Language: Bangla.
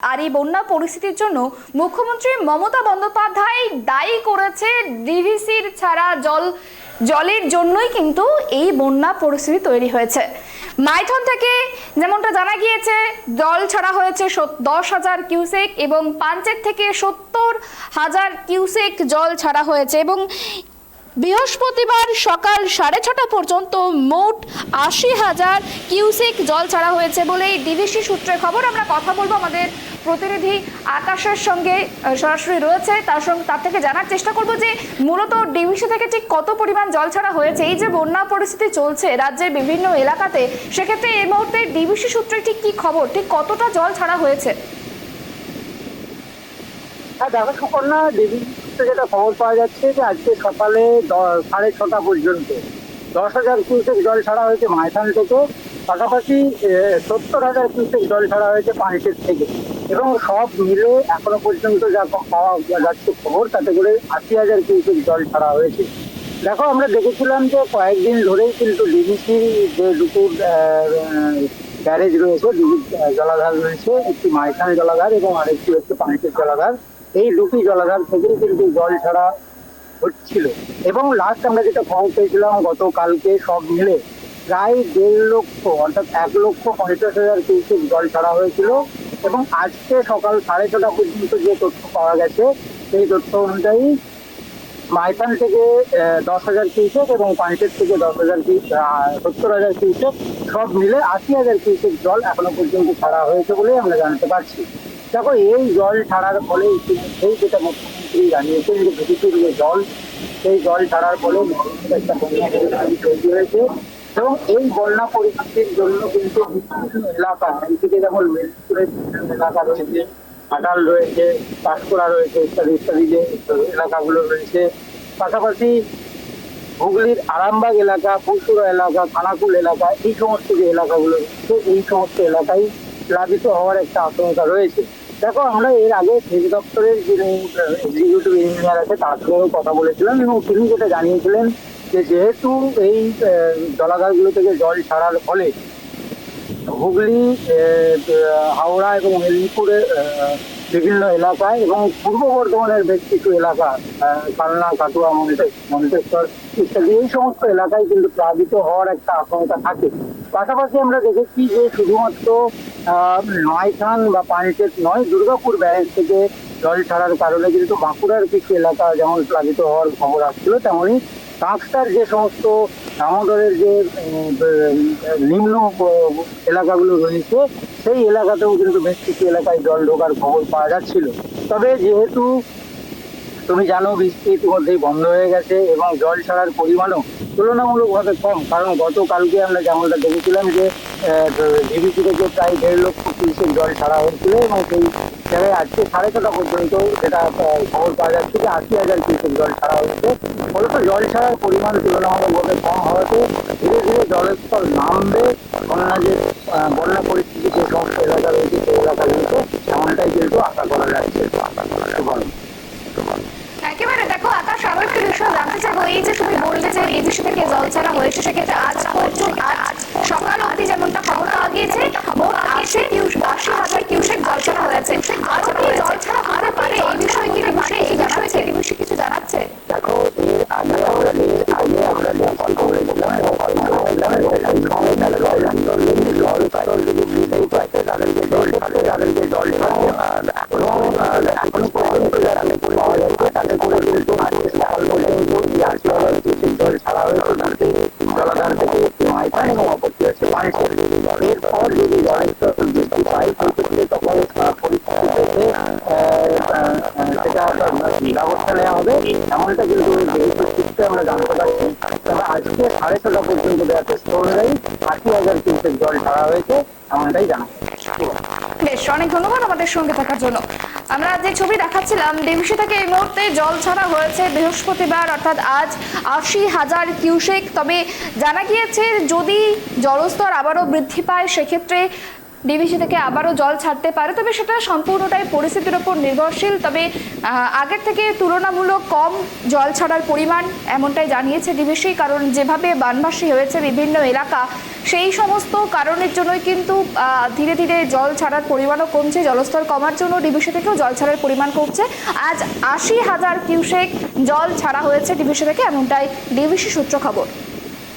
আর এই বন্যা পরিস্থিতির জন্য মুখ্যমন্ত্রী মমতা বন্দ্যোপাধ্যায় দায়ী করেছে ডিভিসির ছাড়া জলের জন্যই কিন্তু এই বন্যা পরিস্থিতি তৈরি হয়েছে। মাইথন থেকে যেমনটা জানা গিয়েছে জল ছাড়া হয়েছে 10,000 কিউসেক এবং পাঞ্চেত থেকে 70,000 কিউসেক জল ছাড়া হয়েছে এবং বৃহস্পতিবার সকাল 6:30 পর্যন্ত মোট 80,000 কিউসেক জল ছাড়া হয়েছে বলে ডিভিসি সূত্রে খবর। আমরা কথা বলবো আমাদের প্রতিনিধি আকাশের সঙ্গে, সরাসরি রয়েছে তার থেকে জানার চেষ্টা করব যে মূলত ডিভিসি থেকে ঠিক কত পরিমাণ জল ছাড়া হয়েছে। এই যে বন্যা পরিস্থিতি চলছে রাজ্যের বিভিন্ন এলাকাতে, সেক্ষেত্রে এই মুহূর্তে ডিভিসি সূত্রে ঠিক কি খবর, ঠিক কতটা জল ছাড়া হয়েছে? হ্যাঁ দেখো সুকন্যা, ডিভিসি সূত্রে যেটা খবর পাওয়া যাচ্ছে যে আজকে সকালে 6:30 পর্যন্ত 10,000 কিউসেক জল ছাড়া হয়েছে মাইথান থেকে, পাশাপাশি 70,000 কিউসেক জল ছাড়া হয়েছে পানিশের থেকে, এবং সব মিলে এখনো পর্যন্ত যা পাওয়া যাচ্ছে খবর তাতে করে 80,000 কিউসেক জল ছাড়া হয়েছে। দেখো আমরা দেখেছিলাম যে কয়েকদিন ধরেই কিন্তু ডিভিসি যে দুটো ব্যারেজ রয়েছে, দুটি জলাধার রয়েছে, একটি মাইথান জলাধার এবং আরেকটি হচ্ছে পানিশের জলাধার, এই দুটি জলাধার থেকেই কিন্তু জল ছাড়া হচ্ছিল। এবং লাস্ট আমরা যেটা খবর পেয়েছিলাম গতকালকে সব মিলে প্রায় 1.5 লক্ষ অর্থাৎ 1,50,000 কিউসেক জল ছাড়া হয়েছিল। এবং আজকে সকাল 6:30 পর্যন্ত যে তথ্য পাওয়া গেছে সেই তথ্য অনুযায়ী মাইথান থেকে 10,000 কিউসেক এবং পানিশের থেকে 70,000 কিউসেক, সব মিলে 80,000 কিউসেক জল এখনো পর্যন্ত ছাড়া হয়েছে বলে আমরা জানতে পারছি। দেখো এই জল ছাড়ার ফলে ইতিমধ্যেই যেটা মুখ্যমন্ত্রী জানিয়েছেন যে ডিভিসির যে জল, সেই জল ছাড়ার ফলে একটা বন্যা পরিস্থিতি তৈরি হয়েছে। এবং এই বন্যা পরিস্থিতির জন্য কিন্তু বিভিন্ন এলাকা, এদিকে যেমন মেদিনীপুরের বিভিন্ন এলাকা রয়েছে, ঘাটাল রয়েছে, পাঁশকুড়া রয়েছে, ইত্যাদি ইত্যাদি যে এলাকাগুলো রয়েছে, পাশাপাশি হুগলির আরামবাগ এলাকা, ফুলপুরা এলাকা, খানাকুল এলাকা, এই সমস্ত যে এলাকাগুলো রয়েছে এই সমস্ত এলাকায় প্লাবিত হওয়ার একটা আশঙ্কা রয়েছে। দেখো আমরা এর আগে সেচ দপ্তরের যিনি এক্সিকিউটিভ ইঞ্জিনিয়ার আছে তার সঙ্গেও কথা বলেছিলাম এবং তিনি যেটা জানিয়েছিলেন যে যেহেতু এই জলাধারগুলো থেকে জল ছাড়ার ফলে হুগলি, হাওড়া এবং মেদিনীপুরের বিভিন্ন এলাকায় এবং পূর্ব বর্ধমানের বেশ কিছু এলাকা, কালনা, কাটুয়া, মন্তেশ্বর ইত্যাদি এই সমস্ত এলাকায় কিন্তু প্লাবিত হওয়ার একটা আশঙ্কা থাকে। পাশাপাশি আমরা দেখেছি যে শুধুমাত্র মাইথান বা পানিশেত নয়, দুর্গাপুর ব্যারেজ থেকে জল ছাড়ার কারণে কিন্তু বাঁকুড়ার কিছু এলাকা যেমন প্লাবিত হওয়ার খবর আসছিল, তেমনই কাঁকসার যে সমস্ত দামোদরের যে নিম্ন এলাকাগুলো রয়েছে সেই এলাকাতেও কিন্তু বেশ কিছু এলাকায় জল ঢোকার খবর পাওয়া যাচ্ছিল। তবে যেহেতু তুমি জানো বৃষ্টি ইতিমধ্যেই বন্ধ হয়ে গেছে এবং জল ছাড়ার পরিমাণও তুলনামূলকভাবে কম, কারণ গতকালকে আমরা যেমনটা দেখেছিলাম যে ডিভিসি থেকে প্রায় 1.5 লক্ষ কিউসেক জল ছাড়া হয়েছিল এবং সেই জায়গায় আজকে 6:30 পর্যন্ত যেটা খবর পাওয়া যাচ্ছে যে 80,000 কিউসেক জল ছাড়া হয়েছে। ফলত জল ছাড়ার পরিমাণ তুলনামূলকভাবে কম হওয়াতে ধীরে ধীরে জলের স্তর নামবে, বন্যা পরিস্থিতি যে সমস্ত এলাকা রয়েছে সেই এলাকাগুলোতে এমনটাই কিন্তু আশা করা যাচ্ছে। একেবারে দেখো আকাশ, আরো একটি বিষয় জানতে চাবো। এই যে তুমি বললে যে ডিভিসি থেকে জল ছাড়া হয়েছে, সেক্ষেত্রে আজ সকাল অবধি যেমনটা খবর পাওয়া গিয়েছে মোট 80,000 কিউসেক জল ছাড়া হয়েছে। আরো কি জল ছাড়া হতে পারে, এই বিষয়ে কি ডিভিসি কিছু জানাচ্ছে? দেখো এর আগে আমরা কথা বলেছিলাম এবং জল ছাড়া হয়েছে জলাধার থেকে মাইথান এবং অপরটি হচ্ছে পানিশেত। এরপর যদি জলের বৃদ্ধি পায় সেক্ষেত্রে তখন পরিস্থিতি থেকে সেটা ব্যবস্থা নেওয়া হবে, এমনটা কিন্তু সূত্রে আমরা জানতে পারছি। তবে আজকে 6:30 পর্যন্ত দেওয়া তথ্য অনুযায়ী 80,000 কিউসেক জল ছাড়া হয়েছে এমনটাই জানা। বেশ, অনেক ধন্যবাদ আমাদের সঙ্গে থাকার জন্য। আমরা যে ছবি দেখাচ্ছিলাম ডিভিসি থেকে এই মুহূর্তে জল ছাড়া হয়েছে বৃহস্পতিবার অর্থাৎ আজ 80,000 কিউসেক। তবে জানা গিয়েছে যদি জলস্তর আবারও বৃদ্ধি পায় সেক্ষেত্রে ডিভিসি থেকে আবারও জল ছাড়তে পারে, তবে সেটা সম্পূর্ণটাই পরিস্থিতির উপর নির্ভরশীল। তবে আগের থেকে তুলনামূলক কম জল ছাড়ার পরিমাণ এমনটাই জানিয়েছে ডিভিসি, কারণ যেভাবে বানভাসী হয়েছে বিভিন্ন এলাকা, সেই সমস্ত কারণের জন্যই কিন্তু ধীরে ধীরে জল ছাড়ার পরিমাণও কমছে। জলস্তর কমার জন্য ডিভিসি থেকেও জল ছাড়ার পরিমাণ কমছে। আজ 80,000 কিউসেক জল ছাড়া হয়েছে ডিভিসি থেকে, এমনটাই ডিভিসি সূত্র খবর।